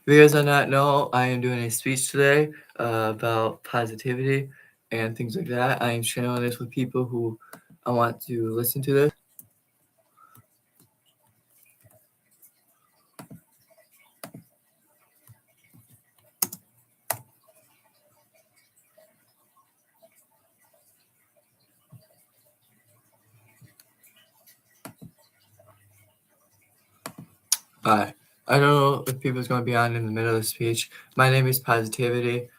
If you guys do not know, I am doing a speech today about positivity and things like that. I am sharing this with people who I want to listen to this. Alright. I don't know if people's going to be on in the middle of the speech. My name is Positivity.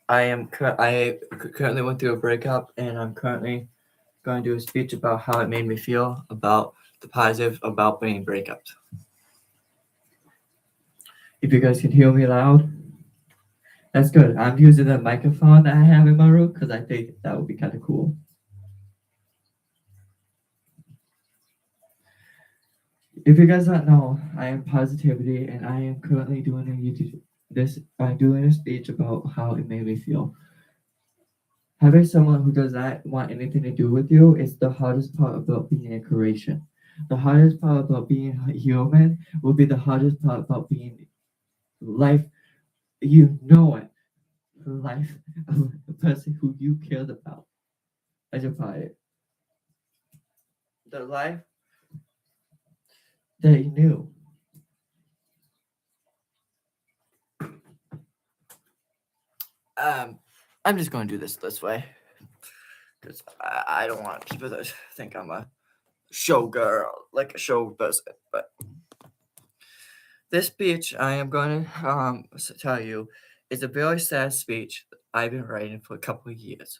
I currently went through a breakup, and I'm currently going to do a speech about how it made me feel about the positive about being breakups. If you guys can hear me loud, that's good. I'm using the microphone that I have in my room because I think that would be kind of cool. If you guys don't know, I am Positivity, and I am currently doing I'm doing a speech about how it made me feel. Having someone who does not want anything to do with you is the hardest part about being a creation. The hardest part about being human will be the hardest part about being life. You know it. The life of the person who you cared about as your father. The life that you knew. I'm just going to do this way because I don't want people to think I'm a show girl, like a show person. But this speech I am going to tell you is a very sad speech I've been writing for a couple of years.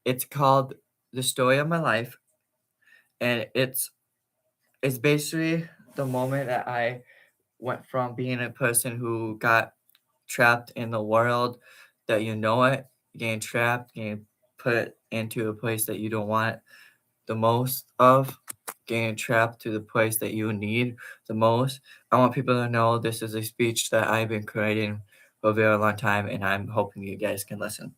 It's called "The Story of My Life," and it's basically the moment that I went from being a person who got trapped in the world that you know it, getting trapped, getting put into a place that you don't want the most of, getting trapped to the place that you need the most. I want people to know this is a speech that I've been creating for a very long time, and I'm hoping you guys can listen.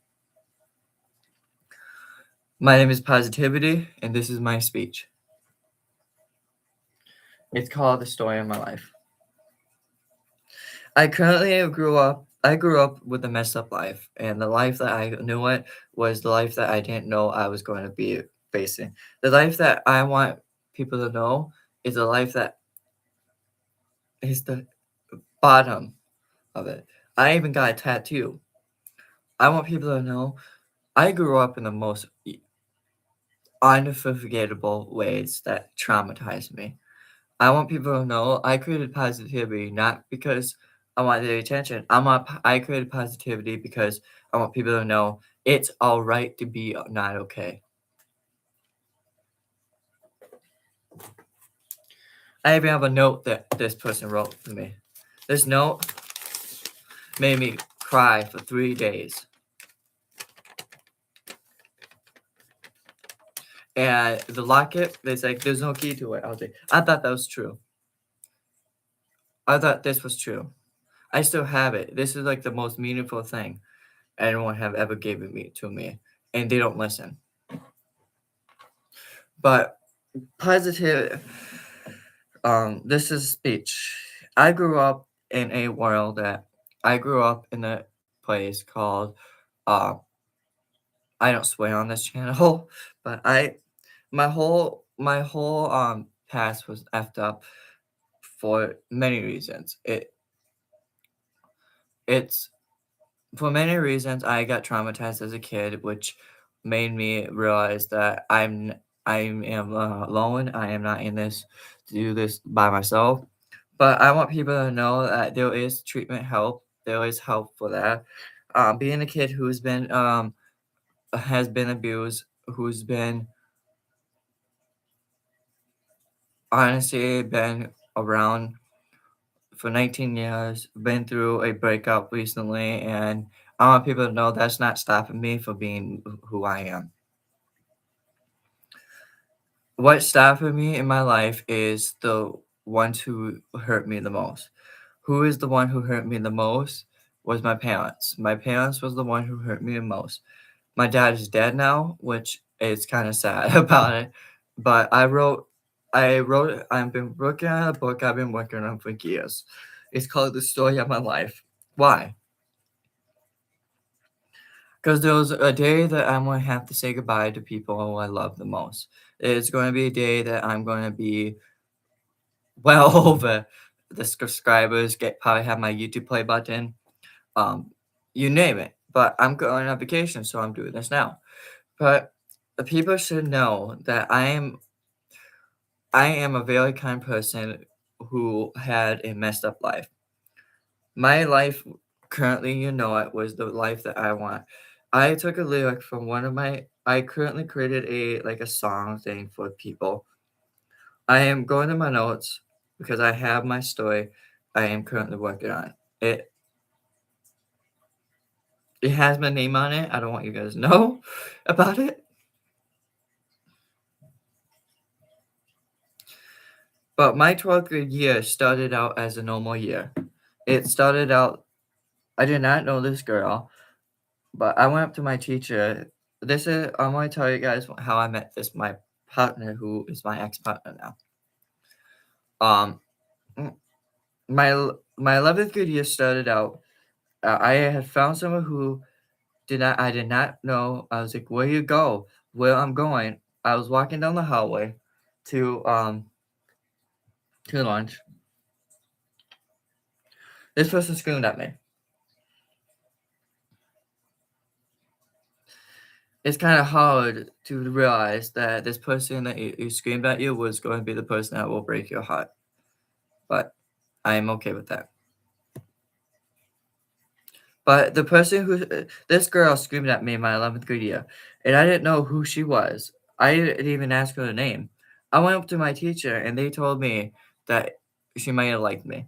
My name is Positivity, and this is my speech. It's called "The Story of My Life." I grew up with a messed up life, and the life that I knew it was the life that I didn't know I was going to be facing. The life that I want people to know is a life that is the bottom of it. I even got a tattoo. I want people to know I grew up in the most unforgettable ways that traumatized me. I want people to know I created positivity not because I wanted the attention. I created positivity because I want people to know it's all right to be not okay. I even have a note that this person wrote for me. This note made me cry for 3 days. And the locket, it's like there's no key to it. I thought that was true. I thought this was true. I still have it. This is like the most meaningful thing anyone have ever given me to me, and they don't listen. But positive. This is speech. I grew up in a world that I grew up in a place called. Uh, I don't swear on this channel, but my whole past was effed up for many reasons. It's for many reasons I got traumatized as a kid, which made me realize that I am alone. I am not in this to do this by myself. But I want people to know that there is treatment help. There is help for that. Being a kid who's been has been abused, who's been honestly been around for 19 years, been through a breakup recently, and I want people to know that's not stopping me from being who I am. What stopping me in my life is the ones who hurt me the most. Who is the one who hurt me the most was my parents. My parents was the one who hurt me the most. My dad is dead now, which is kind of sad about it. But I've been working on a book I've been working on for years. It's called The Story of My Life. Why? Because there's a day that I'm going to have to say goodbye to people who I love the most. It's going to be a day that I'm going to be well over the subscribers, get probably have my YouTube play button, um, you name it. But I'm going on vacation, so I'm doing this now. But the people should know that I am a very kind person who had a messed up life. My life currently, it was the life that I want. I took a lyric from one of my I currently created a song thing for people. I am going to my notes because I have my story I am currently working on. It has my name on it. I don't want you guys to know about it. But my 12th grade year started out as a normal year. It started out I did not know this girl. But I went up to my teacher. I'm going to tell you guys how I met my partner, who is my ex partner now. Um, mm, my 11th grade year started out. I had found someone who I did not know. I was like, "Where you go?" Where I'm going. I was walking down the hallway to um to lunch. This person screamed at me. It's kind of hard to realize that this person that you screamed at you was going to be the person that will break your heart, but I am okay with that. But the person this girl screamed at me in my 11th grade year, and I didn't know who she was. I didn't even ask her name. I went up to my teacher, and they told me that she might have liked me.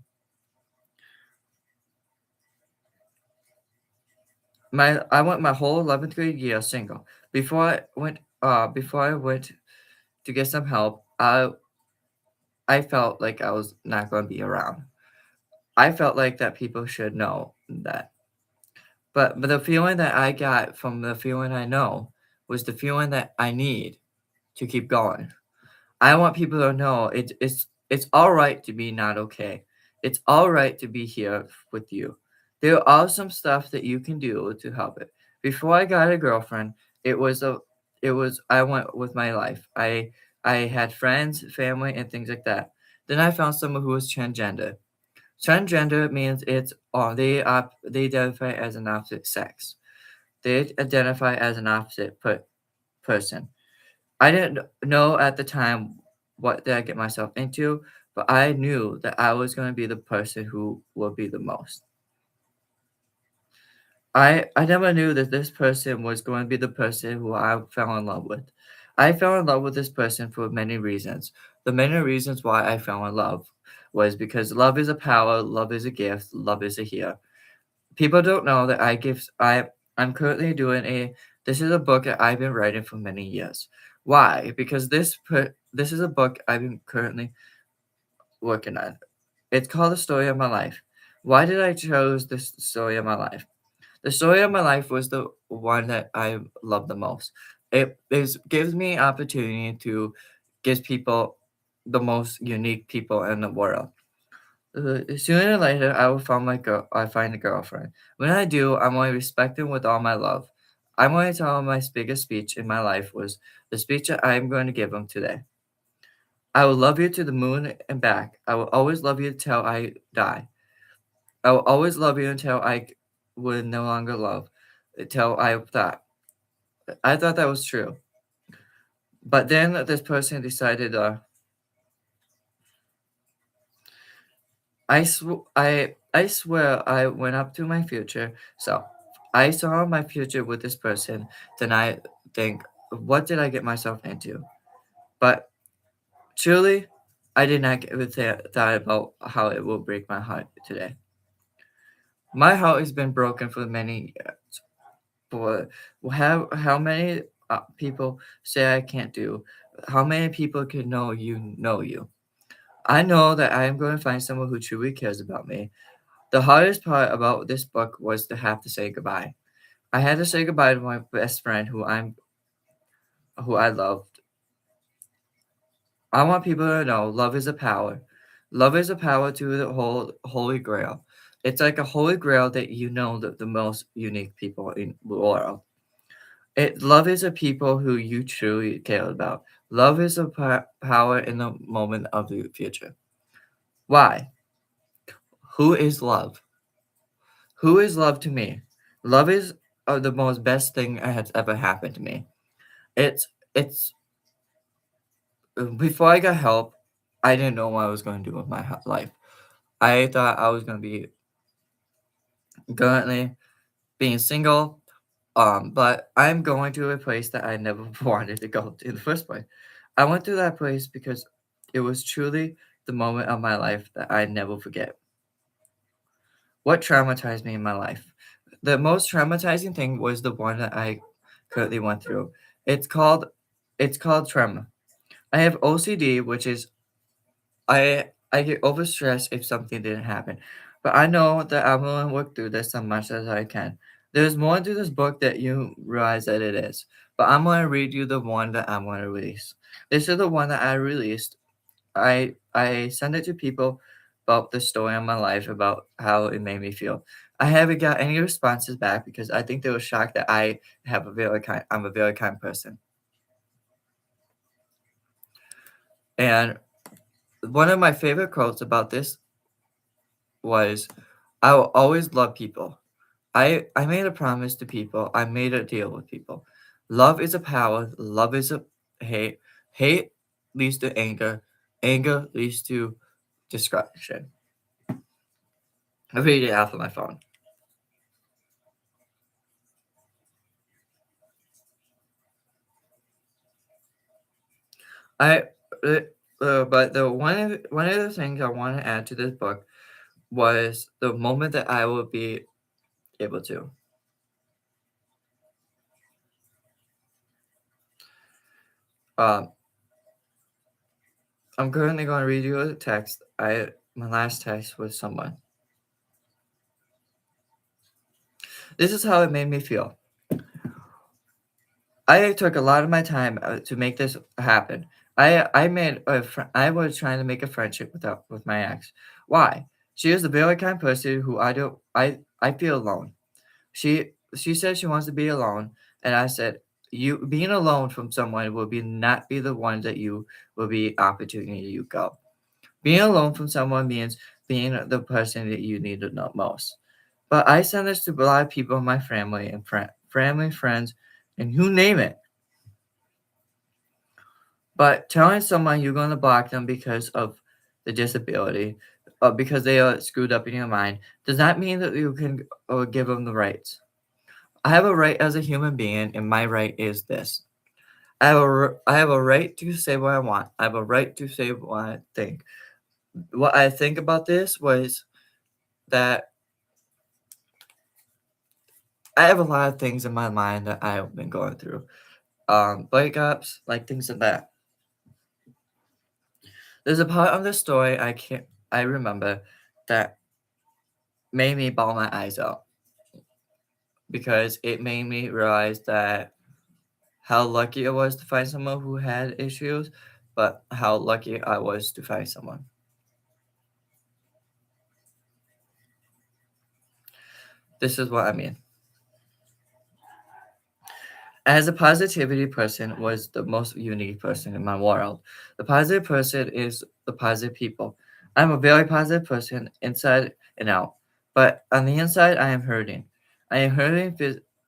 I went my whole 11th grade year single. Before I went to get some help, I felt like I was not going to be around. I felt like that people should know that. But the feeling that I got from the feeling I know was the feeling that I need to keep going. I want people to know it's all right to be not okay. It's all right to be here with you. There are some stuff that you can do to help it. Before I got a girlfriend, it was a it was I went with my life. I had friends, family, and things like that. Then I found someone who was transgender. Transgender means they identify as an opposite sex. They identify as an opposite person. I didn't know at the time what did I get myself into, but I knew that I was going to be the person who will be the most. I never knew that this person was going to be the person who I fell in love with. I fell in love with this person for many reasons. The many reasons why I fell in love was because love is a power, love is a gift, love is a here. People don't know that I'm currently doing a this is a book that I've been writing for many years. Why? Because this is a book I've been currently working on. It's called The Story of My Life. Why did I chose this story of my life? The story of my life was the one that I love the most. Gives me opportunity to give people the most unique people in the world. Sooner or later, I find a girlfriend. When I do, I'm going to respect them with all my love. I'm going to tell them my biggest speech in my life was the speech that I'm going to give them today. I will love you to the moon and back. I will always love you till I die. I will always love you until I would no longer love. Until I thought that was true. But then this person decided, I swear I went up to my future. So I saw my future with this person. Then I think, what did I get myself into? But truly, I did not give a thought about how it will break my heart today. My heart has been broken for many years. For how many people say I can't do? How many people can know you know you? I know that I am going to find someone who truly cares about me. The hardest part about this book was to have to say goodbye. I had to say goodbye to my best friend who I loved. I want people to know love is a power. Love is a power to the whole holy grail. It's like a holy grail that you know the most unique people in the world. Love is a people who you truly care about. Love is a power in the moment of the future. Why? Who is love? Who is love to me? Love is the most best thing that has ever happened to me. It's before I got help, I didn't know what I was going to do with my life. I thought I was going to be currently being single, but I'm going to a place that I never wanted to go to in the first place. I went to that place because it was truly the moment of my life that I never forget. What traumatized me in my life? The most traumatizing thing was the one that I currently went through. It's called it's called trauma. I have OCD, which is I get overstressed if something didn't happen. But I know that I'm gonna work through this as much as I can. There's more to this book that you realize that it is. But I'm gonna read you the one that I'm gonna release. This is the one that I released. I send it to people about the story of my life, about how it made me feel. I haven't got any responses back because I think they were shocked that I'm a very kind person. And one of my favorite quotes about this was, I will always love people. I made a promise to people. I made a deal with people. Love is a power. Love is a hate. Hate leads to anger. Anger leads to destruction. I read it off of my phone. I uh, but the one of the things I want to add to this book was the moment that I will be able to. Um, I'm currently going to read you a text. My last text was someone. This is how it made me feel. I took a lot of my time to make this happen. I was trying to make a friendship with my ex. Why? She is the very kind person who I feel alone. She said she wants to be alone, and I said you being alone from someone will be not be the one that you will be opportunity you go. Being alone from someone means being the person that you need to know most. But I send this to a lot of people in my family and family, friends, and you name it. But telling someone you're going to block them because of the disability, because they are screwed up in your mind, does not mean that you can give them the rights. I have a right as a human being, and my right is this. I have a right to say what I want. I have a right to say what I think. What I think about this was that I have a lot of things in my mind that I've been going through. Breakups, like things like that. There's a part of the story I remember that made me bawl my eyes out because it made me realize that how lucky I was to find someone who had issues, but how lucky I was to find someone. This is what I mean. As a positivity person was the most unique person in my world. The positive person is the positive people. I'm a very positive person inside and out, but on the inside, I am hurting. I am hurting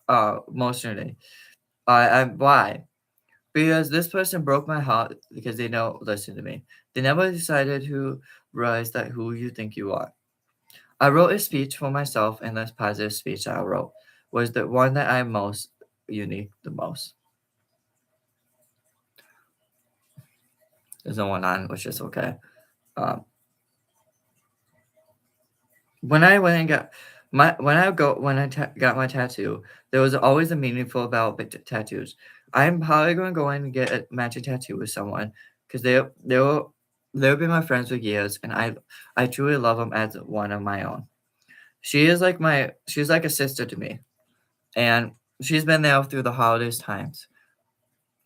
emotionally. Why? Because this person broke my heart because they don't listen to me. They never decided to realize that who you think you are. I wrote a speech for myself, and this positive speech I wrote was the one that I most unique the most. There's no one on, which is okay. Um, when I went and got got my tattoo, there was always a meaningful about tattoos. I'm probably going to go in and get a matching tattoo with someone because they'll be my friends for years, and I truly love them as one of my own. She's like a sister to me, and she's been there through the hardest times.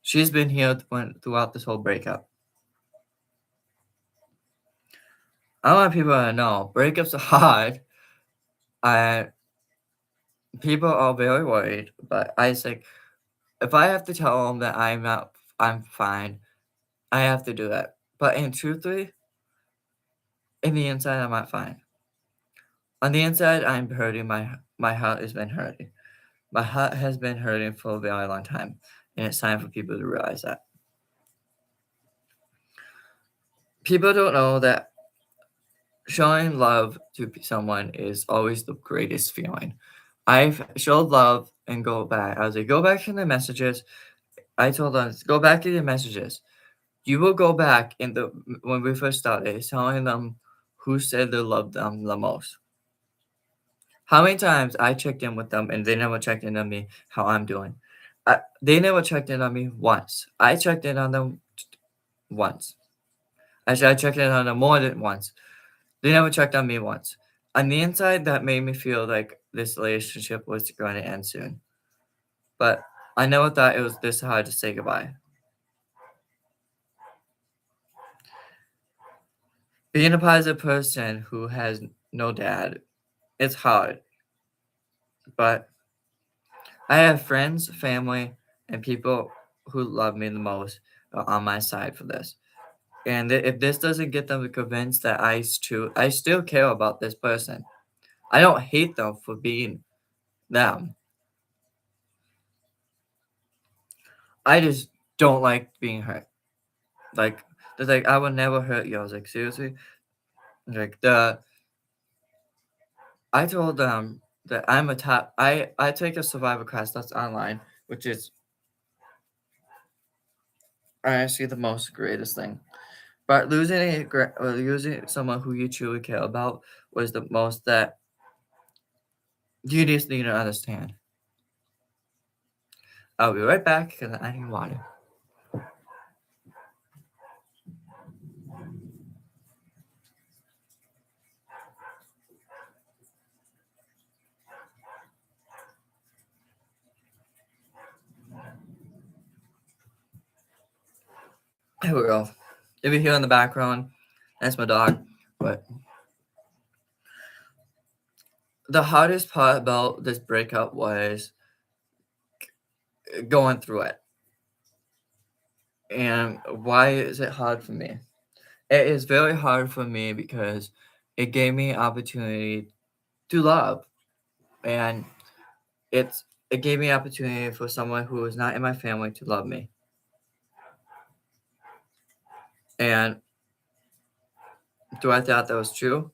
She's been here throughout this whole breakup. I want people to know breakups are hard, I people are very worried, but I was like, if I have to tell them that I'm fine, I have to do that. But in truthfully, in the inside, I'm not fine. On the inside, I'm hurting. My heart has been hurting. My heart has been hurting for a very long time, and it's time for people to realize that. People don't know that showing love to someone is always the greatest feeling. I've showed love and go back. I was like, go back in the messages. I told them, go back in the messages. You will go back in the when we first started, telling them who said they loved them the most. How many times I checked in with them and they never checked in on me, how I'm doing. They never checked in on me once. I checked in on them once. Actually, I checked in on them more than once. They never checked on me once. On the inside, that made me feel like this relationship was going to end soon. But I never thought it was this hard to say goodbye. Being a positive person who has no dad, it's hard. But I have friends, family, and people who love me the most are on my side for this. And if this doesn't get them convinced that I still care about this person. I don't hate them for being them. I just don't like being hurt. Like, they're like, I would never hurt you. I was like, seriously? Like I told them that I'm a top. I take a survivor class that's online, which is honestly the most greatest thing. But losing someone who you truly care about was the most that you just need to understand. I'll be right back because I need water. Here we go. If you hear in the background, that's my dog. But the hardest part about this breakup was going through it. And why is it hard for me? It is very hard for me because it gave me opportunity to love, and it gave me opportunity for someone who was not in my family to love me. And do I thought that was true?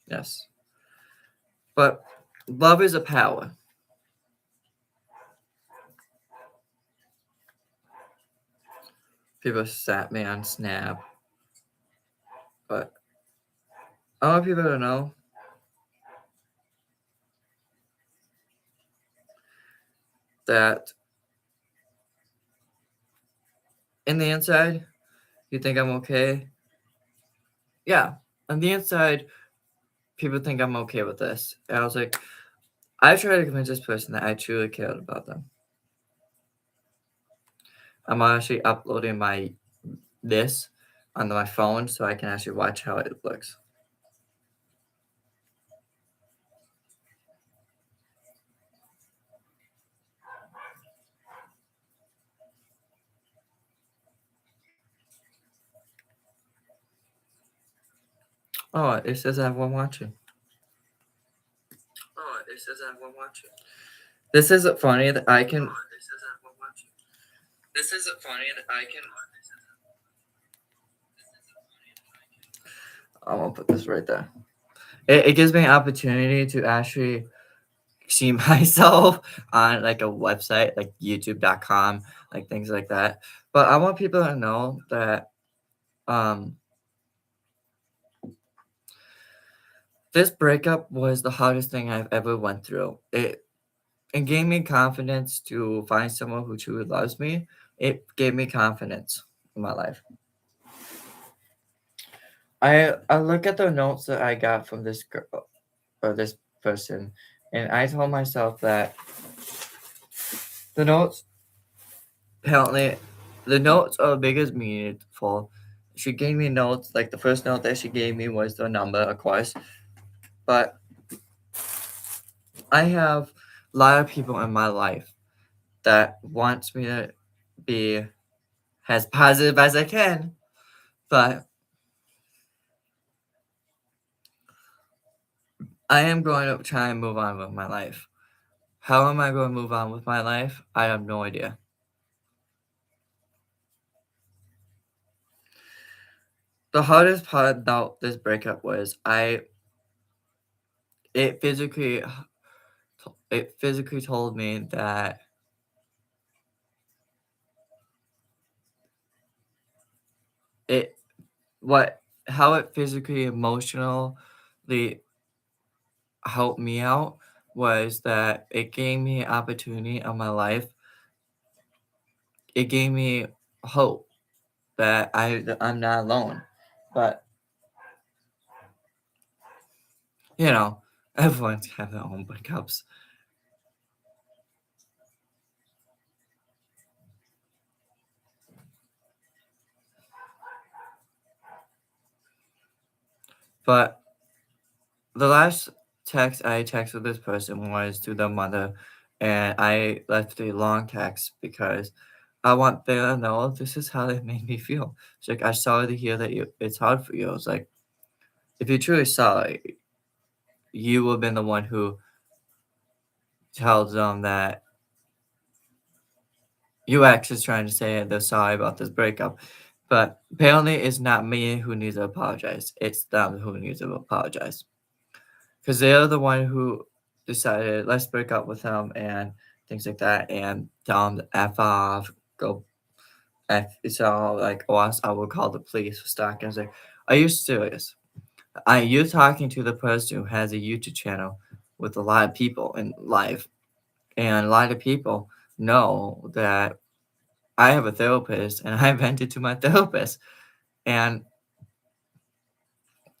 Yes. But love is a power. People sat me on Snap, but I want people to know that in the inside, you think I'm okay. Yeah, on the inside, people think I'm okay with this. And I was like, I tried to convince this person that I truly cared about them. I'm actually uploading my this on my phone so I can actually watch how it looks. Oh, it says I have one watching. Oh, it says I have one watching. This isn't funny that I can. Oh, it says I have one watching. This isn't funny that I can. I'm gonna put this right there. It gives me an opportunity to actually see myself on like a website like youtube.com, like things like that. But I want people to know that um this breakup was the hardest thing I've ever went through. It gave me confidence to find someone who truly loves me. It gave me confidence in my life. I look at the notes that I got from this girl or this person, and I told myself that the notes apparently the notes are big as meaningful. She gave me notes like the first note that she gave me was the number, of course, but I have a lot of people in my life that wants me to be as positive as I can, but I am going to try and move on with my life. How am I going to move on with my life? I have no idea. The hardest part about this breakup was it physically it physically told me that it what how it physically emotionally helped me out was that it gave me an opportunity on my life. It gave me hope that I'm not alone. But you know, everyone's have their own breakups. But the last text I texted this person was to the mother, and I left a long text because I want them to know this is how it made me feel. It's like, "I'm sorry to hear that it's hard for you." It's like, if you're truly sorry, you would have been the one who tells them that you actually trying to say they're sorry about this breakup. But apparently, it's not me who needs to apologize. It's them who needs to apologize. Because they're the one who decided, let's break up with him and things like that, and tell him to F off, go F. It's all like, oh, I will call the police for stalking. I was like, are you serious? Are you talking to the person who has a YouTube channel with a lot of people in live? And a lot of people know that I have a therapist and I vented to my therapist. And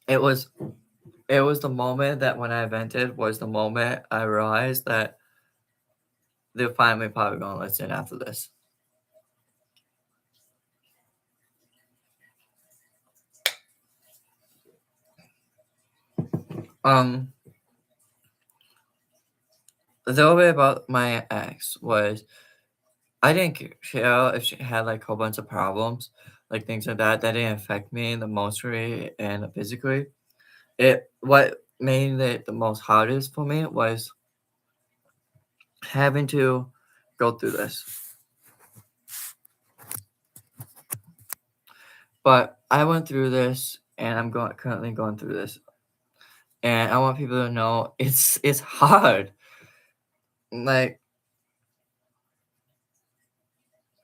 it was it was the moment that when I vented was the moment I realized that they're finally probably gonna listen after this. Um, the little bit about my ex was I didn't care if she had like a whole bunch of problems, like things like that. That didn't affect me emotionally and physically. It what made it the most hardest for me was having to go through this. But I went through this, and I'm going currently going through this, and I want people to know it's hard. Like,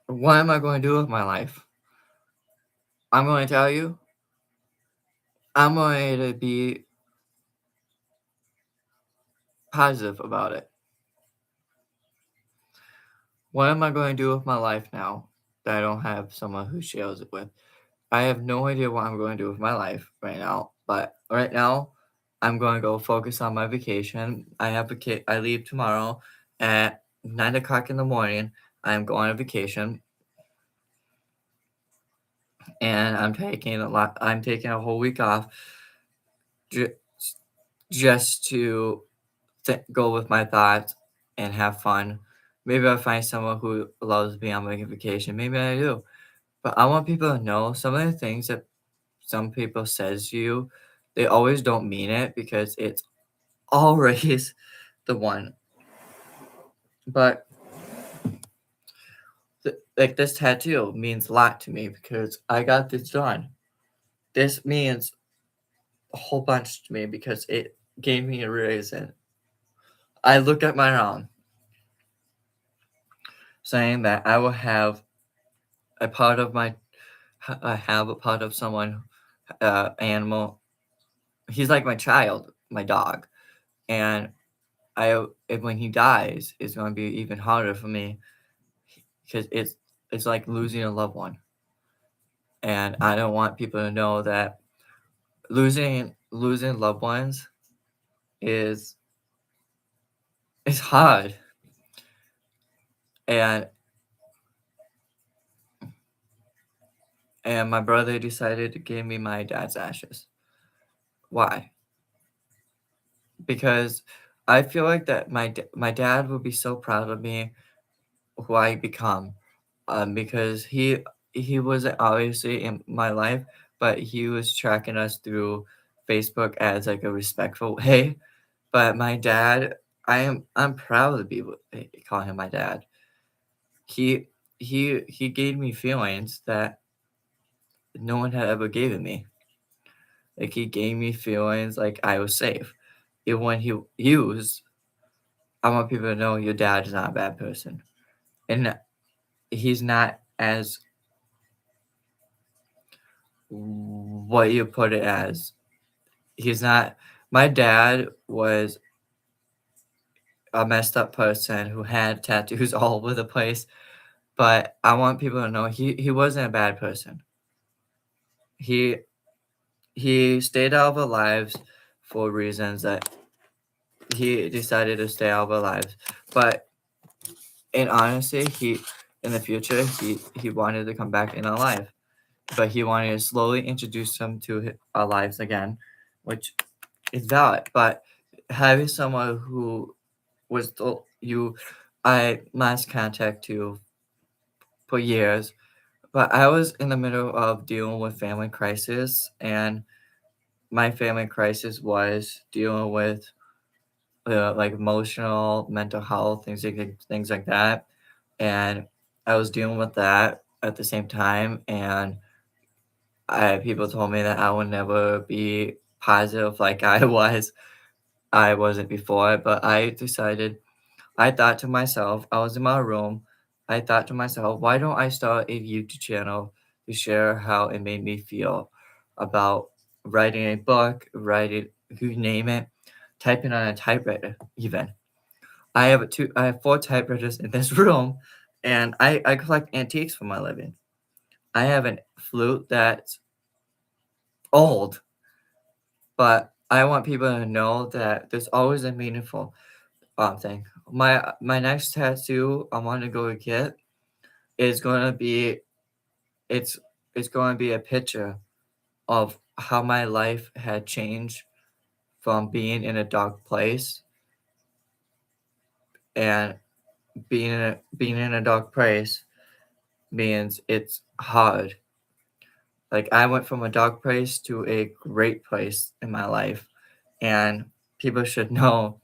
what am I going to do with my life? I'm going to tell you, I'm going to be positive about it. What am I going to do with my life now that I don't have someone who shares it with? I have no idea what I'm going to do with my life right now, but right now, I'm going to go focus on my vacation. I have a kid. I leave tomorrow at 9 o'clock in the morning. I'm going on vacation, and I'm taking a whole week off ju- just to go with my thoughts and have fun. Maybe I'll find someone who loves me on my vacation. Maybe I do. But I want people to know some of the things that some people says to you, they always don't mean it because it's always the one. But like this tattoo means a lot to me because I got this done. This means a whole bunch to me because it gave me a reason. I look at my arm saying that I will have a part of my I have a part of someone animal. He's like my child, my dog, and when he dies, it's going to be even harder for me because it's like losing a loved one, and I don't want people to know that losing loved ones is is hard, and my brother decided to give me my dad's ashes. Why? Because I feel like that my dad would be so proud of me who I become, because he wasn't obviously in my life, but he was tracking us through Facebook as like a respectful way. But my dad, I'm proud to be call him my dad. He he gave me feelings that no one had ever given me. Like he gave me feelings like I was safe. Even when he used, I want people to know your dad is not a bad person. And he's not as what you put it as. He's not my dad was a messed up person who had tattoos all over the place, but I want people to know he wasn't a bad person. He he stayed out of our lives for reasons that he decided to stay out of our lives. But in honesty, he in the future he wanted to come back in our life, but he wanted to slowly introduce them to our lives again, which is valid. But having someone who was you I last contact to for years, but I was in the middle of dealing with family crisis, and my family crisis was dealing with like emotional, mental health, things like that, and I was dealing with that at the same time, and I people told me that I would never be positive like I wasn't before, but I decided I thought to myself, I was in my room, I thought to myself, why don't I start a YouTube channel to share how it made me feel about writing a book, writing, you name it, typing on a typewriter even. I have four typewriters in this room, and I collect antiques for my living. I have a flute that's old, but I want people to know that there's always a meaningful thing. My next tattoo I want to go get is gonna be it's it's going to be a picture of how my life had changed from being in a dark place, and being in a dark place means it's hard. Like I went from a dark place to a great place in my life, and people should know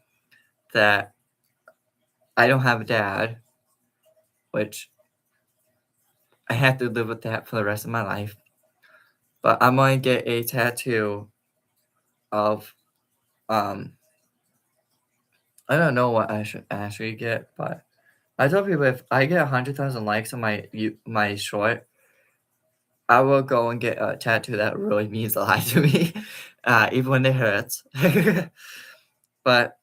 that I don't have a dad, which I have to live with that for the rest of my life. But I'm gonna get a tattoo of um I don't know what I should actually get, but I tell people if I get 100,000 likes on my short, I will go and get a tattoo that really means a lot to me, even when it hurts. But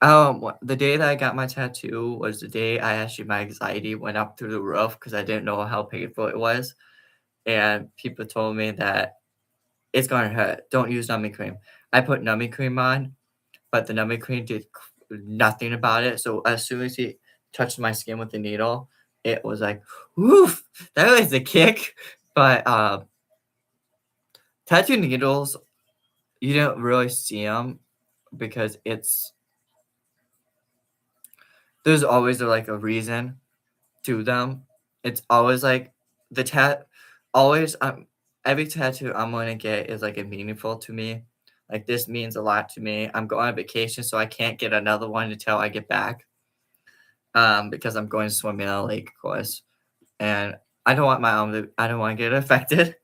the day that I got my tattoo was the day I actually my anxiety went up through the roof because I didn't know how painful it was, and people told me that it's gonna hurt. Don't use numbing cream. I put numbing cream on, but the numbing cream did nothing about it. So as soon as he touched my skin with the needle, it was like, woof, that was a kick. But tattoo needles, you don't really see them because there's always like a reason to them. It's always like the always every tattoo I'm gonna get is like a meaningful to me. Like this means a lot to me. I'm going on vacation, so I can't get another one until I get back. Because I'm going to swim in a lake, of course, and I don't want to get affected.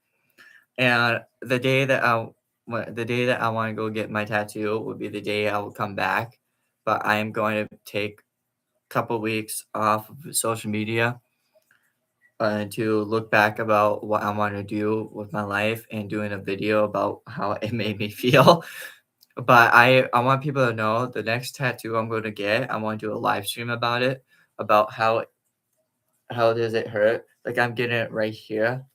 And the day that I want to go get my tattoo would be the day I will come back. But I am going to take a couple weeks off of social media to look back about what I want to do with my life and doing a video about how it made me feel. But I want people to know the next tattoo I'm going to get, I want to do a live stream about it, about how does it hurt? Like I'm getting it right here.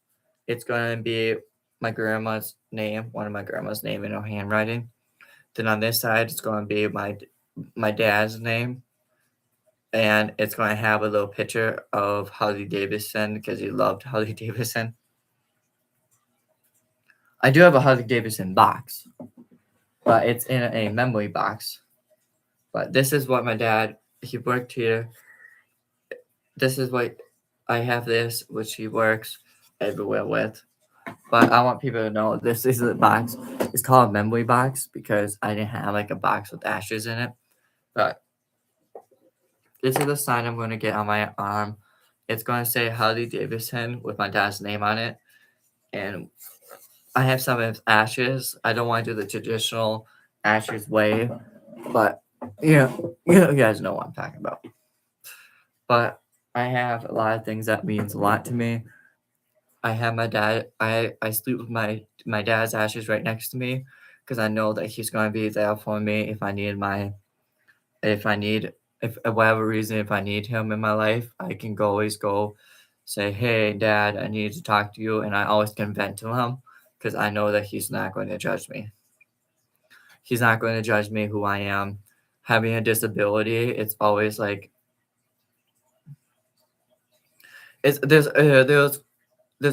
It's gonna be my grandma's name, one of my grandma's name in her handwriting. Then on this side, it's gonna be my dad's name, and it's gonna have a little picture of Harley Davidson because he loved Harley Davidson. I do have a Harley Davidson box, but it's in a memory box. But this is what my dad, he worked here. This is what I have this, which he works everywhere with. But I want people to know this is a box. It's called a memory box because I didn't have like a box with ashes in it. But this is the sign I'm going to get on my arm. It's going to say Harley Davidson with my dad's name on it. And I have some of his ashes. I don't want to do the traditional ashes way, but you guys know what I'm talking about. But I have a lot of things that means a lot to me. I have my dad. I sleep with my dad's ashes right next to me because I know that he's going to be there for me if I need if for whatever reason if I need him in my life, I can always go say, "Hey, Dad, I need to talk to you," and I always can vent to him because I know that he's not going to judge me. He's not going to judge me who I am. Having a disability, it's always like it's there's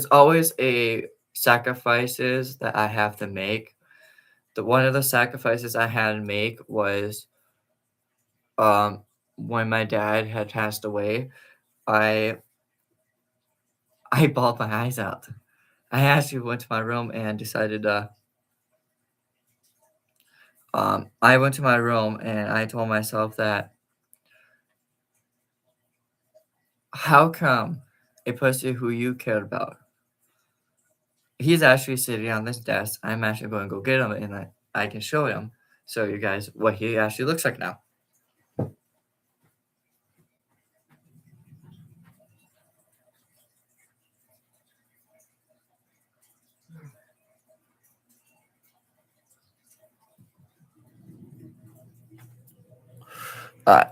always a sacrifices that I have to make. The one of the sacrifices I had to make was um when my dad had passed away. I I bawled my eyes out. I actually went to my room and decided to I went to my room and I told myself that how come a person who you cared about, he's actually sitting on this desk. I'm actually going to go get him and I can show him, show you guys what he actually looks like now. Uh,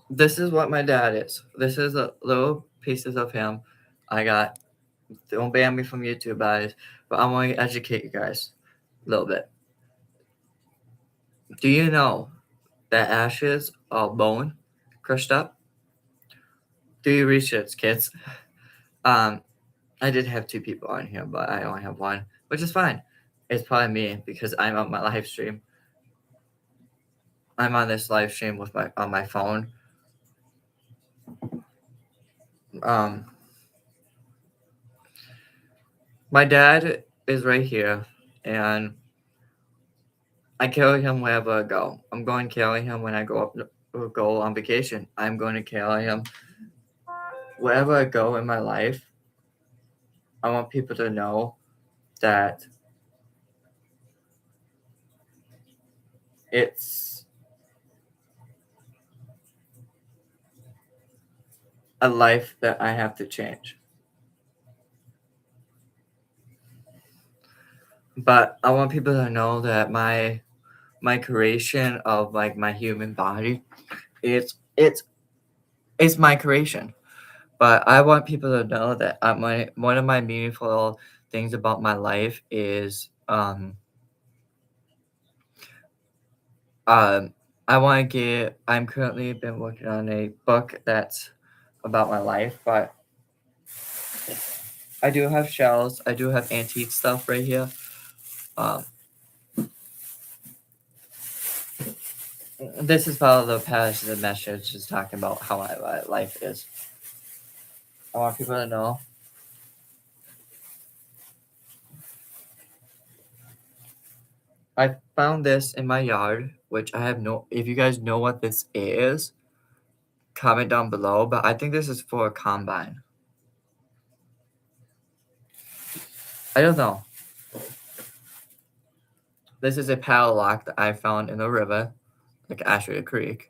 this is what my dad is. This is a little pieces of him. I got, don't ban me from YouTube, guys, but I want to educate you guys a little bit. Do you know that ashes are bone crushed up? Do your research, kids. Um, I did have two people on here, but I only have one, which is fine. It's probably me because I'm on my live stream. I'm on this live stream with on my phone. Um, my dad is right here, and I carry him wherever I go. I'm going to carry him when I go on vacation. I'm going to carry him wherever I go in my life. I want people to know that it's a life that I have to change. But I want people to know that my creation of like my human body, it's my creation. But I want people to know that my one of my meaningful things about my life is um I want to get. I'm currently been working on a book that's about my life, but I do have shells. I do have antique stuff right here. Um, this is part of the passage of the message, just talking about how my life is. I want people to know. I found this in my yard, which I have no. If you guys know what this is, comment down below. But I think this is for a combine. I don't know. This is a paddle lock that I found in the river, like Ashway Creek.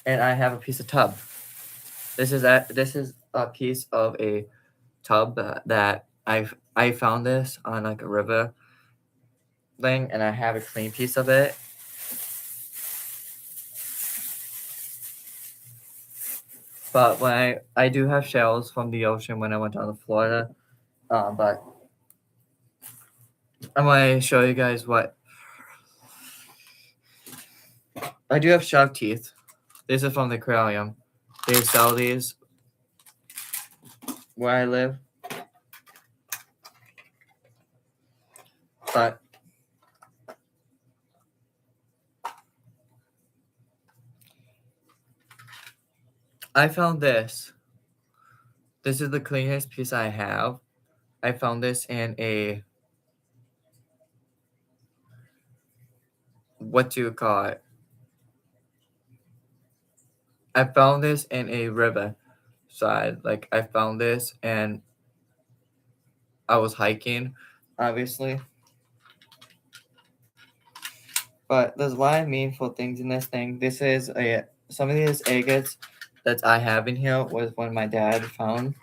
And I have a piece of tub. This is a piece of a tub that I found this on like a river thing, and I have a clean piece of it. But when I do have shells from the ocean when I went down to Florida, but I'm going to show you guys what I do have shark teeth. This is from the aquarium. They sell these where I live. But I found this. This is the cleanest piece I have. I found this in a, what do you call it? I found this in a river side. Like, I found this and I was hiking, obviously. But there's a lot of meaningful things in this thing. This is some of these agates that I have in here was one my dad found.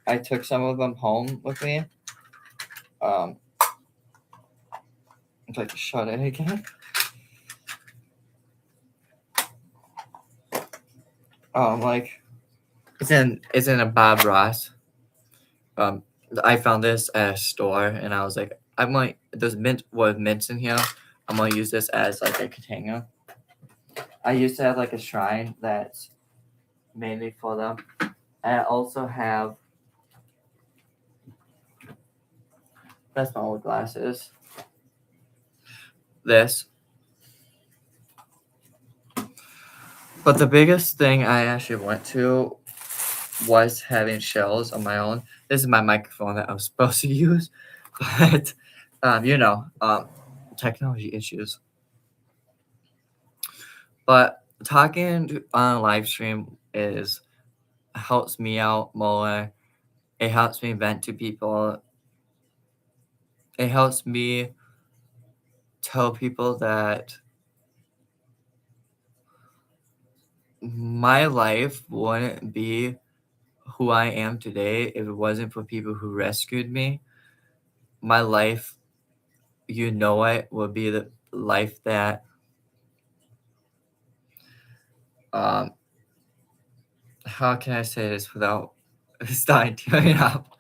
I took some of them home with me. I'd like to shut it again. Like it's in a Bob Ross. I found this at a store and I was like, there's mints in here. I'm gonna use this as like a container. I used to have like a shrine that's mainly for them. I also have, that's my old glasses. This. But the biggest thing I actually went to was having shells on my own. This is my microphone that I was supposed to use, but technology issues. But talking on a live stream helps me out more. It helps me vent to people. It helps me tell people that my life wouldn't be who I am today if it wasn't for people who rescued me. My life, would be the life that how can I say this without starting tearing up?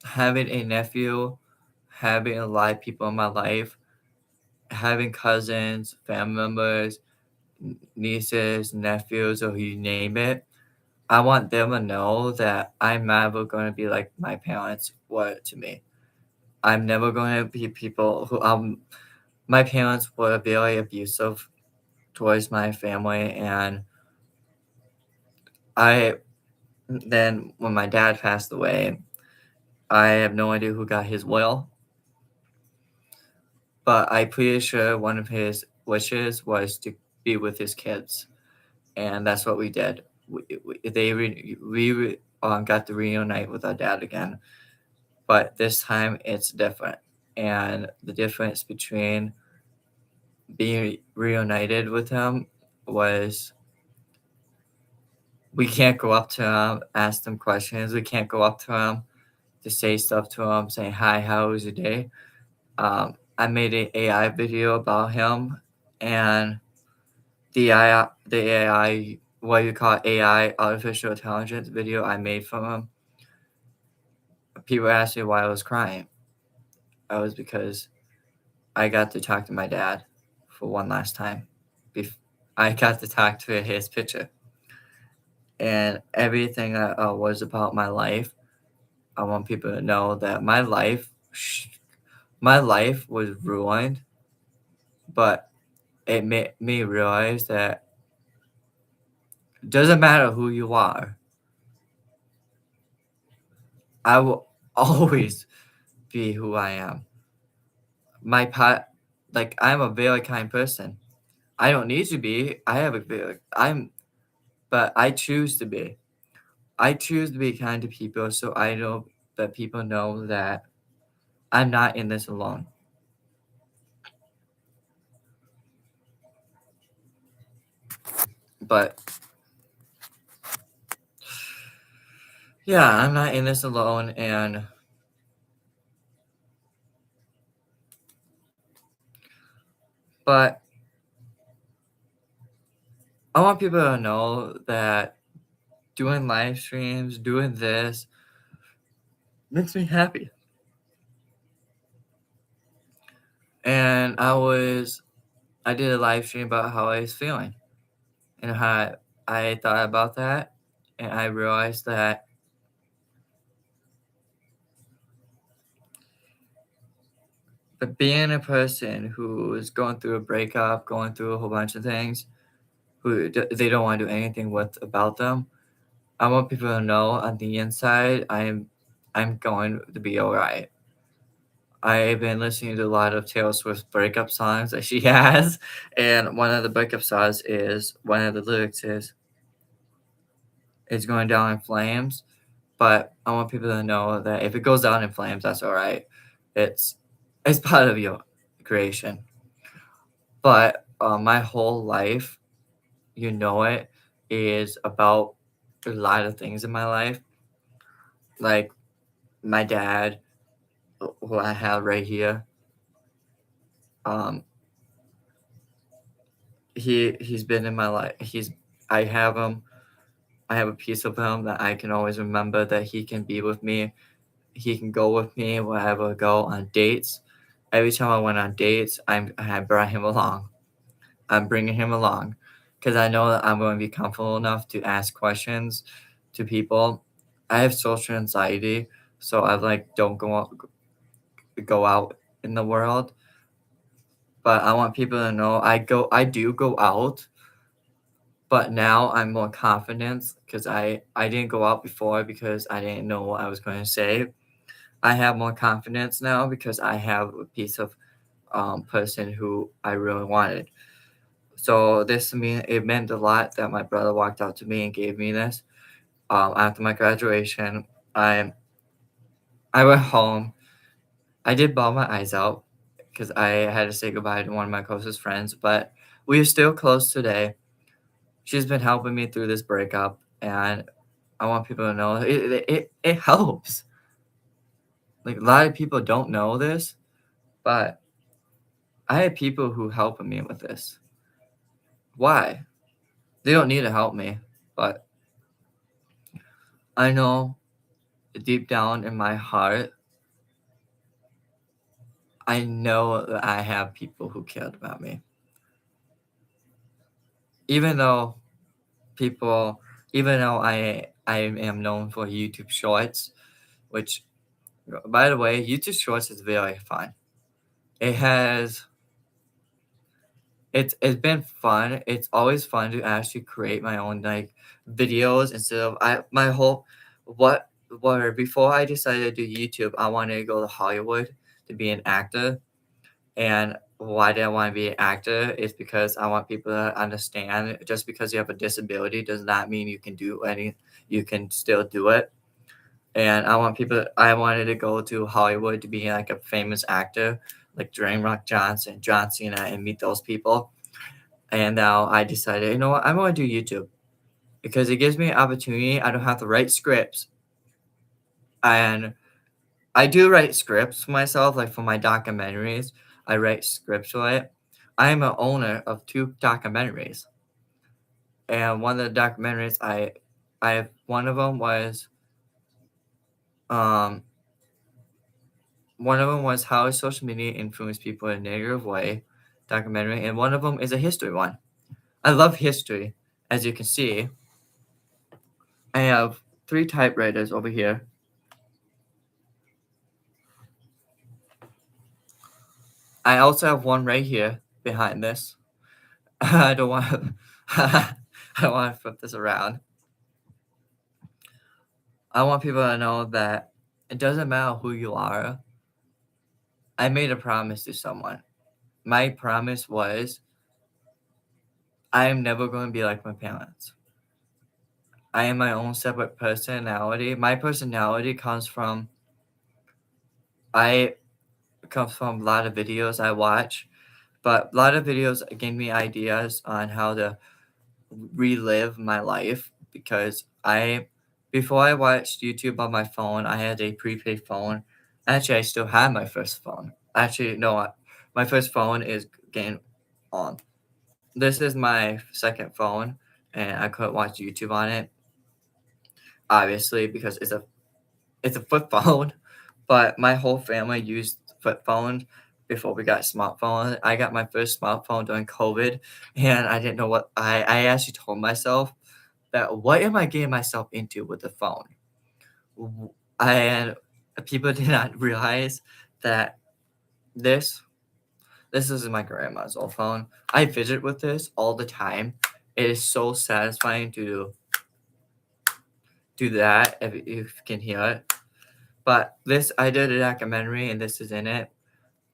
Having a nephew, having a lot of people in my life, having cousins, family members, nieces, nephews, or you name it. I want them to know that I'm never going to be like my parents were to me. I'm never going to be people who my parents were very abusive towards my family, and then when my dad passed away, I have no idea who got his will, but I'm pretty sure one of his wishes was to be with his kids, and that's what we did. We got to reunite with our dad again, but this time it's different, and the difference between being reunited with him was we can't go up to him, ask them questions. We can't go up to him to say stuff to him, saying, "Hi, how was your day?" I made an AI video about him, and the AI, what you call AI, artificial intelligence video I made from him. People asked me why I was crying. It was because I got to talk to my dad for one last time. I got to talk to his picture. And everything that was about my life, I want people to know that my life was ruined, but it made me realize that it doesn't matter who you are. I will always be who I am. I'm a very kind person. I don't need to be. But I choose to be. I choose to be kind to people, so I know that people know that I'm not in this alone. But yeah, I'm not in this alone, but I want people to know that doing live streams, doing this makes me happy. And I did a live stream about how I was feeling and how I thought about that, and I realized that being a person who is going through a breakup, going through a whole bunch of things, they don't want to do anything with about them. I want people to know on the inside, I'm going to be all right. I've been listening to a lot of Taylor Swift breakup songs that she has, and one of the breakup songs is one of the lyrics is "It's going down in flames," but I want people to know that if it goes down in flames, that's all right. It's it's part of your creation. But my whole life, you know it, is about a lot of things in my life, like my dad, who I have right here. Um, he's been in my life. I have him. I have a piece of him that I can always remember that he can be with me. He can go with me wherever I go on dates. Every time I went on dates, I brought him along. I'm bringing him along because I know that I'm going to be comfortable enough to ask questions to people. I have social anxiety, so I like don't go out in the world. But I want people to know I do go out, but now I'm more confident because I didn't go out before because I didn't know what I was going to say. I have more confidence now because I have a piece of person who I really wanted. So it meant a lot that my brother walked out to me and gave me this. After my graduation, I went home. I did bawl my eyes out because I had to say goodbye to one of my closest friends, but we are still close today. She's been helping me through this breakup, and I want people to know it helps. Like a lot of people don't know this, but I have people who help me with this. Why? They don't need to help me, but I know deep down in my heart, I know that I have people who cared about me. Even though people, even though I am known for YouTube Shorts, which, by the way, YouTube Shorts is very fun. It has it's been fun. It's always fun to actually create my own like videos instead of I my whole what before I decided to do YouTube, I wanted to go to Hollywood to be an actor. And why did I want to be an actor is because I want people to understand just because you have a disability does not mean you can still do it. And I wanted to go to Hollywood to be like a famous actor, like Dwayne Rock Johnson, John Cena, and meet those people. And now I decided, you know what, I'm going to do YouTube because it gives me an opportunity. I don't have to write scripts. And I do write scripts for myself, like for my documentaries. I write scripts for it. I am an owner of two documentaries. And one of the documentaries one of them was um one of them was how social media influenced people in a negative way documentary, and one of them is a history one. I love history. As you can see, I have three typewriters over here. I also have one right here behind this. I don't want to I don't want to flip this around. I want people to know that it doesn't matter who you are. I made a promise to someone. My promise was I am never going to be like my parents. I am my own separate personality. My personality I comes from a lot of videos I watch, but a lot of videos gave me ideas on how to relive my life because I before I watched YouTube on my phone, I had a prepaid phone. Actually, I still have my first phone. Actually, no, my first phone is getting on. This is my second phone, and I couldn't watch YouTube on it, obviously, because it's a flip phone. But my whole family used flip phones before we got smartphones. I got my first smartphone during COVID, and I didn't know what I actually told myself that what am I getting myself into with the phone? And people did not realize that this is my grandma's old phone. I visit with this all the time. It is so satisfying to do that if you can hear it. But this, I did a documentary and this is in it.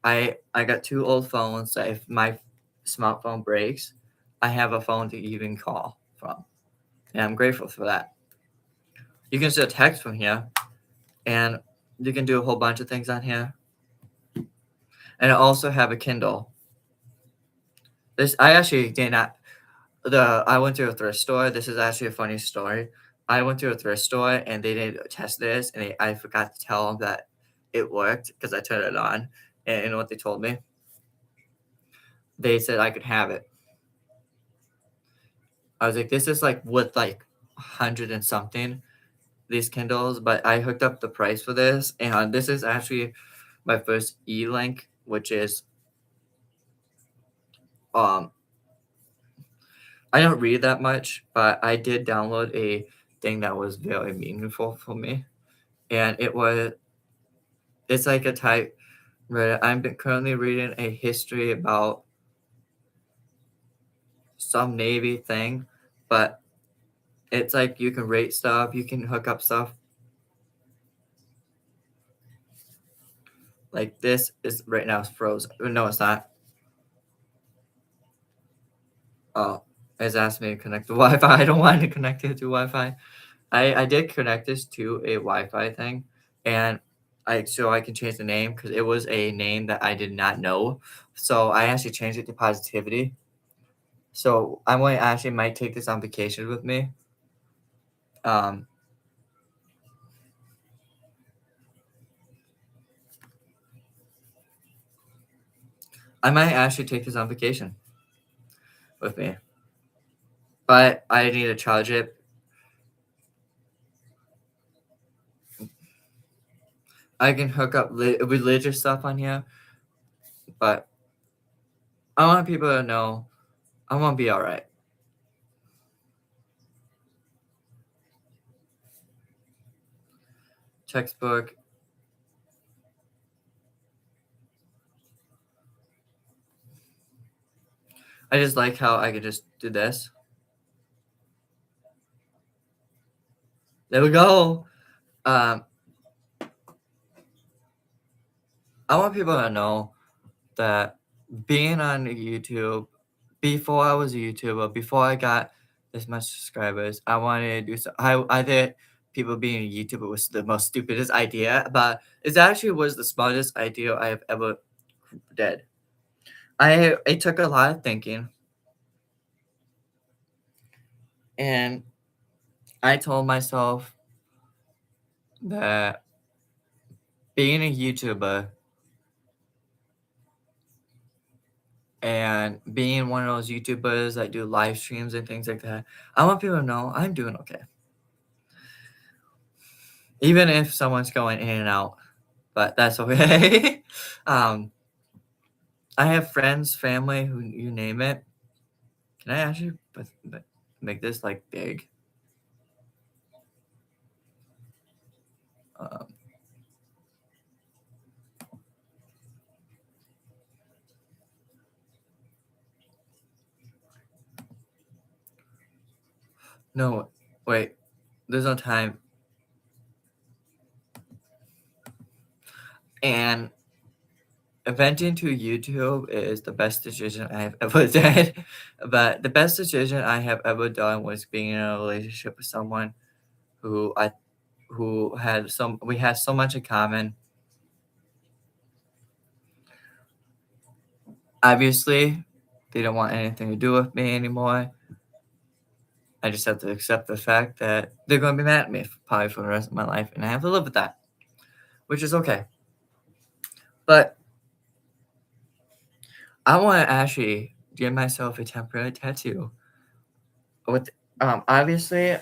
I got two old phones that if my smartphone breaks, I have a phone to even call from. And I'm grateful for that. You can still text from here and you can do a whole bunch of things on here. And I also have a Kindle. This I actually did not I went to a thrift store. This is actually a funny story. I went to a thrift store and they did test this, and I forgot to tell them that it worked because I turned it on. And you know what they told me? They said I could have it. I was like, this is like worth like 100 and something, these Kindles, but I hooked up the price for this, and this is actually my first e-link, which is um I don't read that much, but I did download a thing that was very meaningful for me. And it's like a type where I'm currently reading a history about some Navy thing, but it's like you can rate stuff, you can hook up stuff. Like this is right now it's frozen. No, it's not. Oh, it's asked me to connect to Wi-Fi. I don't want to connect it to Wi-Fi. I did connect this to a Wi-Fi thing, and I can change the name because it was a name that I did not know. So I actually changed it to Positivity. So I'm going to actually might take this on vacation with me. Um, I might actually take this on vacation with me, but I need to charge it. I can hook up religious stuff on here, but I want people to know I want to be all right. Textbook. I just like how I could just do this. There we go. Um, I want people to know that being on YouTube, before I was a YouTuber, before I got this much subscribers, I wanted to do so. I did people being a YouTuber was the most stupidest idea, but it actually was the smartest idea I have ever did. It took a lot of thinking, and I told myself that being a YouTuber and being one of those YouTubers that do live streams and things like that, I want people to know I'm doing okay. Even if someone's going in and out, but that's okay. um, I have friends, family, who you name it. Can I actually make this like big? Um, no, wait. There's no time. And venting to YouTube is the best decision I have ever done. But the best decision I have ever done was being in a relationship with someone who I who had some we had so much in common. Obviously, they don't want anything to do with me anymore. I just have to accept the fact that they're going to be mad at me probably for the rest of my life, and I have to live with that, which is okay. But I want to actually give myself a temporary tattoo. With obviously,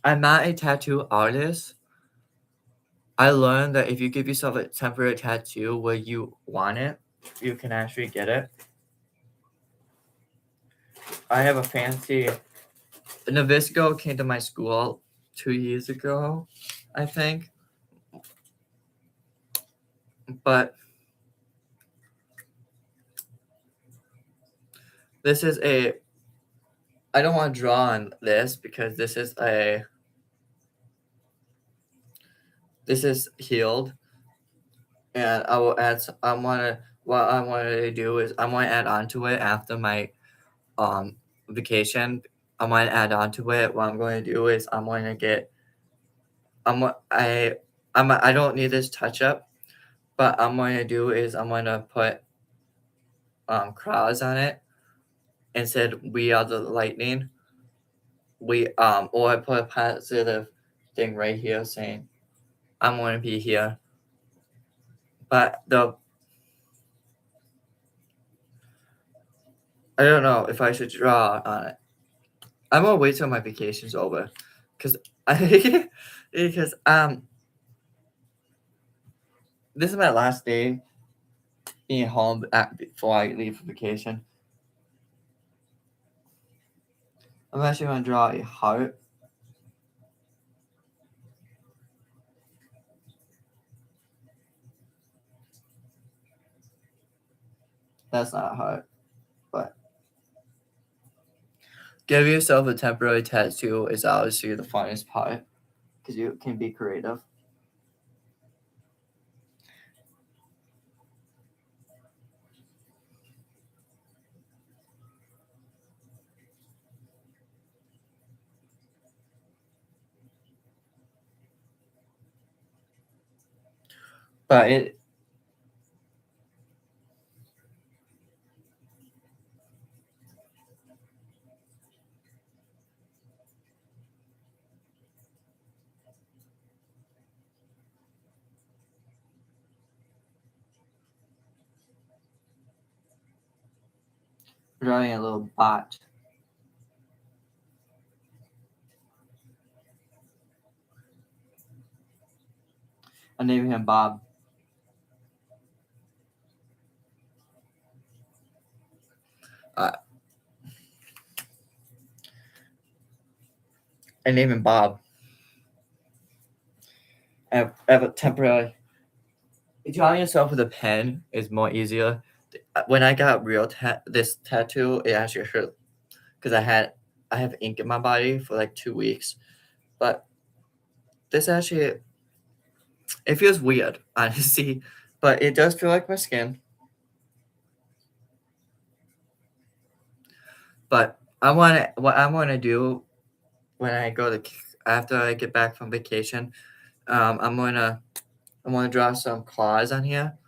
I'm not a tattoo artist. I learned that if you give yourself a temporary tattoo where you want it, you can actually get it. I have a fancy Nabisco came to my school 2 years ago, I think. But This is a. I don't want to draw on this because this is healed, and I will add. I want to. What I want to do is I want to add onto it after my um vacation. I want to add onto it. What I'm going to do is I'm going to get. I don't need this touch up, but I'm going to do is I'm going to put cross on it and said we are the lightning. Or I put a positive thing right here saying I'm going to be here. But I don't know if I should draw on it. I'm gonna wait till my vacation's over, cause because this is my last day being home before I leave for vacation. I'm actually gonna draw a heart. That's not a heart, but give yourself a temporary tattoo is obviously the funnest part, because you can be creative. But drawing a little bot. I named him Bob. I named him Bob. I have a temporary. Drawing yourself with a pen is more easier. When I got this tattoo, it actually hurt because I have ink in my body for like 2 weeks. But this actually it feels weird, honestly, but it does feel like my skin. But what I want to do when I go to after I get back from vacation, I'm gonna draw some claws on here,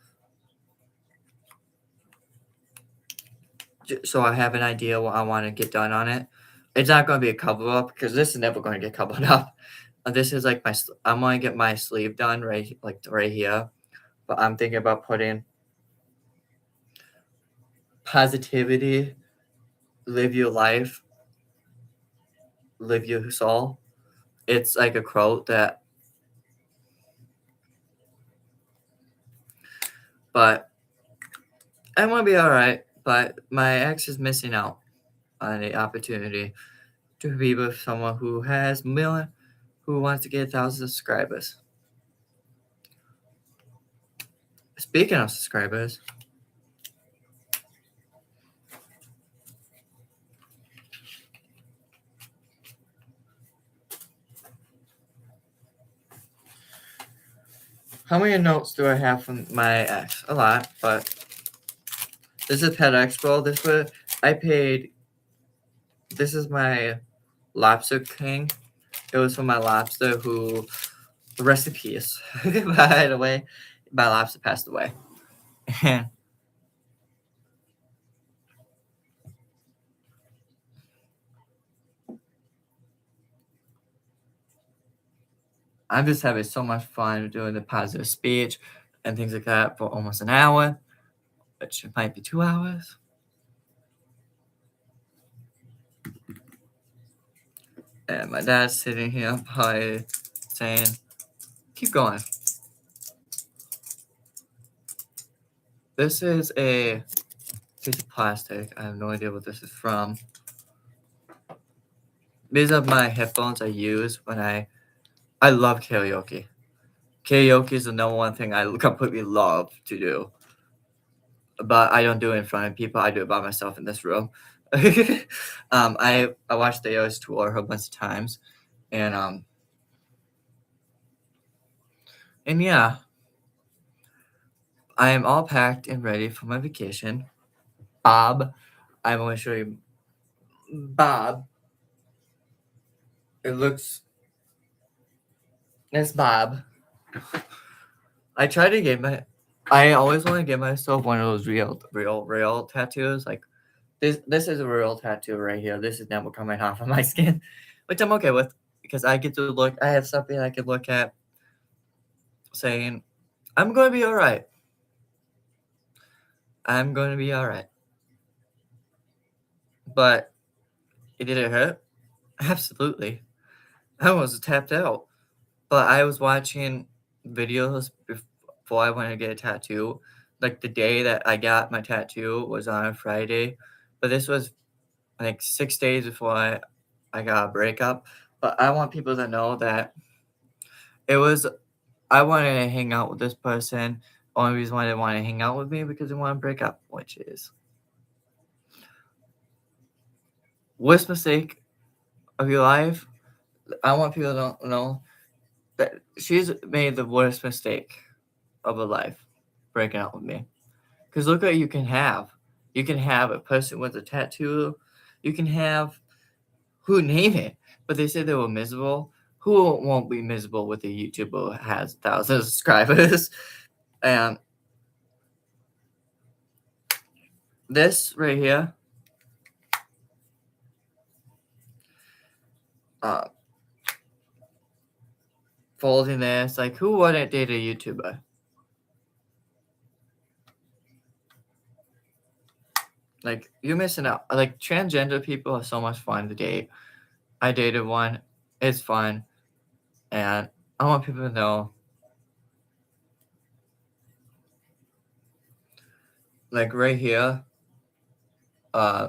so I have an idea what I want to get done on it. It's not gonna be a cover up because this is never going to get covered up. This is like I'm gonna get my sleeve done right here, but I'm thinking about putting positivity, live your life, live your soul. It's like a quote that, but I'm gonna be all right. But my ex is missing out on the opportunity to be with someone who has million, who wants to get 1,000 subscribers. Speaking of subscribers, how many notes do I have from my ex? A lot, but this is Pet Expo. I paid. This is my lobster king. It was from my lobster who, rest in peace. By the way, my lobster passed away. And I'm just having so much fun doing the positive speech and things like that for almost an hour, which might be 2 hours. And my dad's sitting here probably saying, keep going. This is a piece of plastic. I have no idea what this is from. These are my headphones I use when I love karaoke. Karaoke is the number one thing I completely love to do. But I don't do it in front of people. I do it by myself in this room. I watched the AOS tour a bunch of times, and yeah, I am all packed and ready for my vacation. Bob, I'm going to show you Bob. It looks. It's Bob. I try to get my. I always want to get myself one of those real tattoos. Like this is a real tattoo right here. This is never coming off of my skin, which I'm okay with because I get to look. I have something I can look at, saying, "I'm going to be all right. I'm going to be all right." But did it hurt? Absolutely. I was tapped out. But I was watching videos before I went to get a tattoo. Like the day that I got my tattoo was on a Friday, but this was like 6 days before I got a breakup. But I want people to know that it was I wanted to hang out with this person. Only reason why they want to hang out with me because they want to break up, which is worst mistake of your life. I want people to know that she's made the worst mistake of her life, breaking up with me. Because look what you can have. You can have a person with a tattoo. You can have who name it. But they say they were miserable. Who won't be miserable with a YouTuber who has thousands of subscribers? And this right here, uh, folding this, like who wouldn't date a YouTuber? Like you're missing out. Like transgender people are so much fun to date. I dated one. It's fun. And I want people to know, like right here, uh,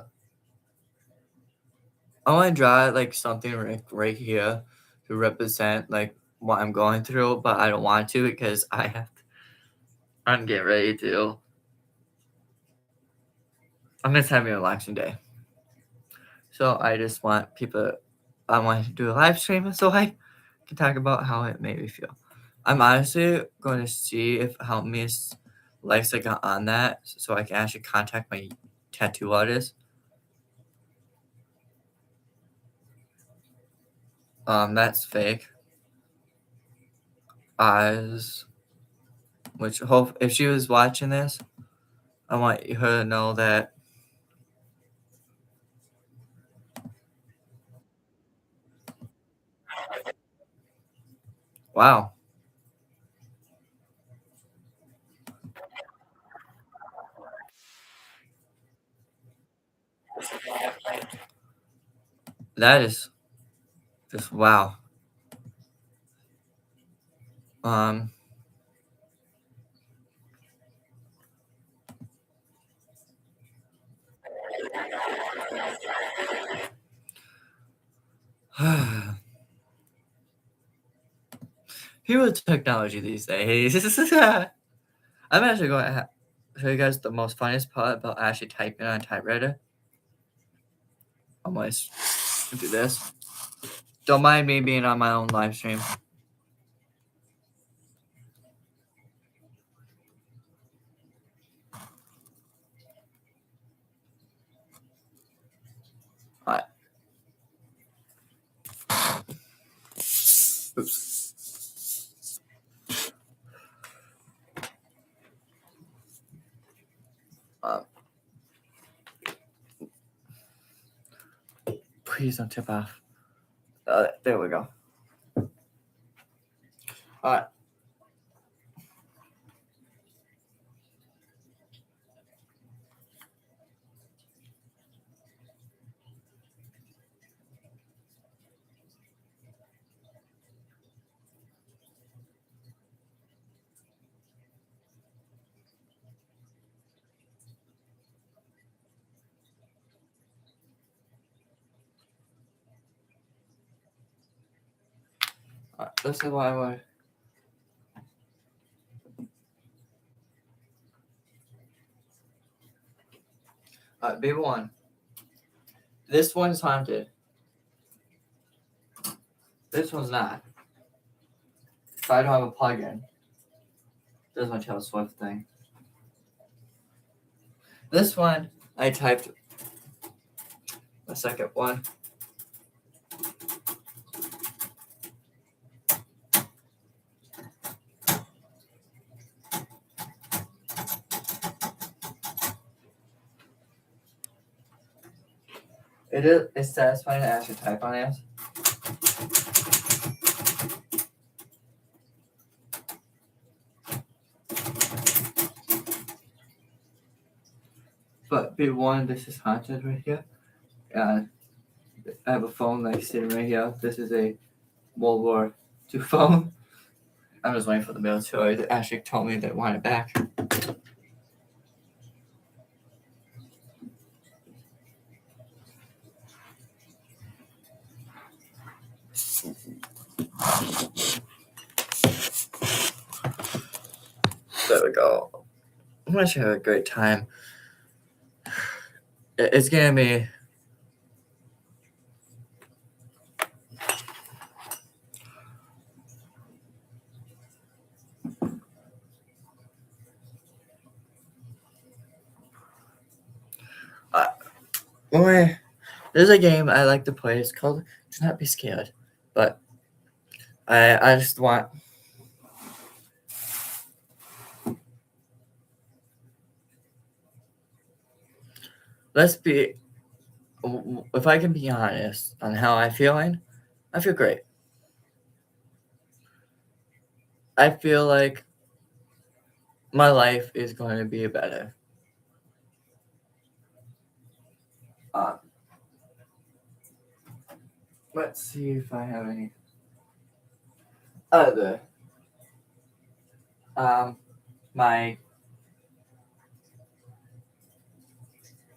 I want to draw like something right here to represent like what I'm going through, but I don't want to because I'm getting ready to. I'm just having a relaxing day, so I just want people. I want to do a live stream so I can talk about how it made me feel. I'm honestly going to see if how many likes I got on that, so I can actually contact my tattoo artist. That's fake. As which hope if she was watching this, I want her to know that. Wow, that is just wow. Um, people with technology these days. I'm actually going to show you guys the most funniest part about actually typing on a typewriter. I'm going to do this. Don't mind me being on my own live stream. Alright. Oops. Um, please don't tip off. There we go. Alright. This is why I want. B1. This one's haunted. This one's not. If I don't have a plug-in, there's my Taylor Swift thing. This one, I typed the second one. It's satisfying to actually type on it. But B1, this is haunted right here. I have a phone like sitting right here. This is a World War II phone. I'm just waiting for the military to actually told me they want it back. There we go. I'm gonna have a great time. It's gonna be there's a game I like to play. It's called Do Not Be Scared. But I just want if I can be honest on how I'm feeling, I feel great. I feel like my life is going to be better. Let's see if I have any other.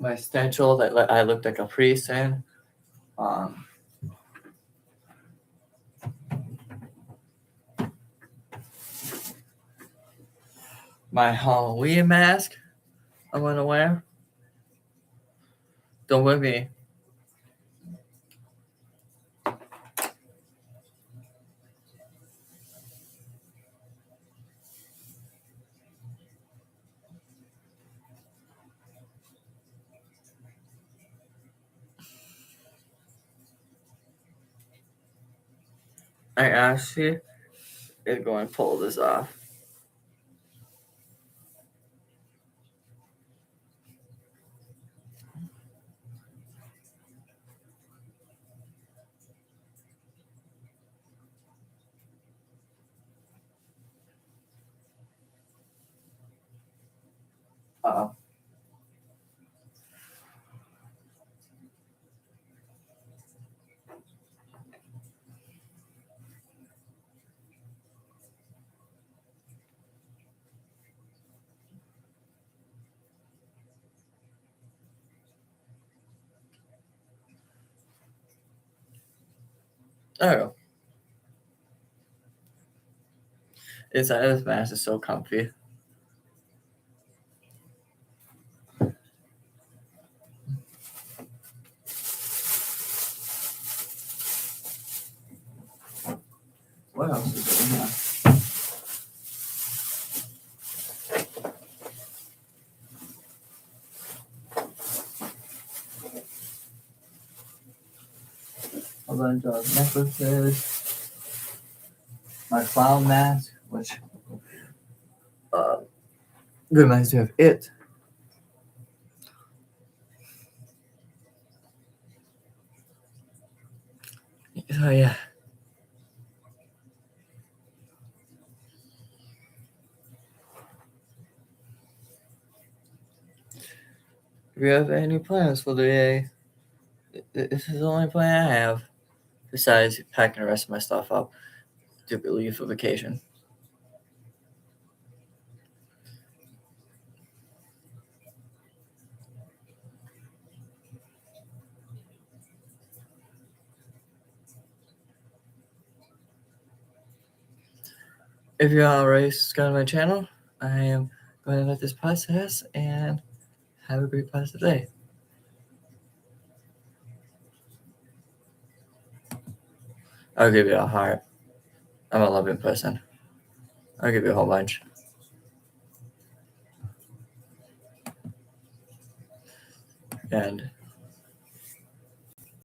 My schedule that I looked like a priest in. My Halloween mask I'm gonna wear. Don't with me. I actually is going to pull this off. Uh-oh. Oh. Inside of this mask is so comfy. What else is in here? A bunch of necklaces. My clown mask, which reminds me of it. So yeah. Do you have any plans for the day? This is the only plan I have, besides packing the rest of my stuff up to leave for vacation. If you're already subscribed to my channel, I am going to let this process and have a great positive day. I'll give you a heart. I'm a loving person. I'll give you a whole bunch. And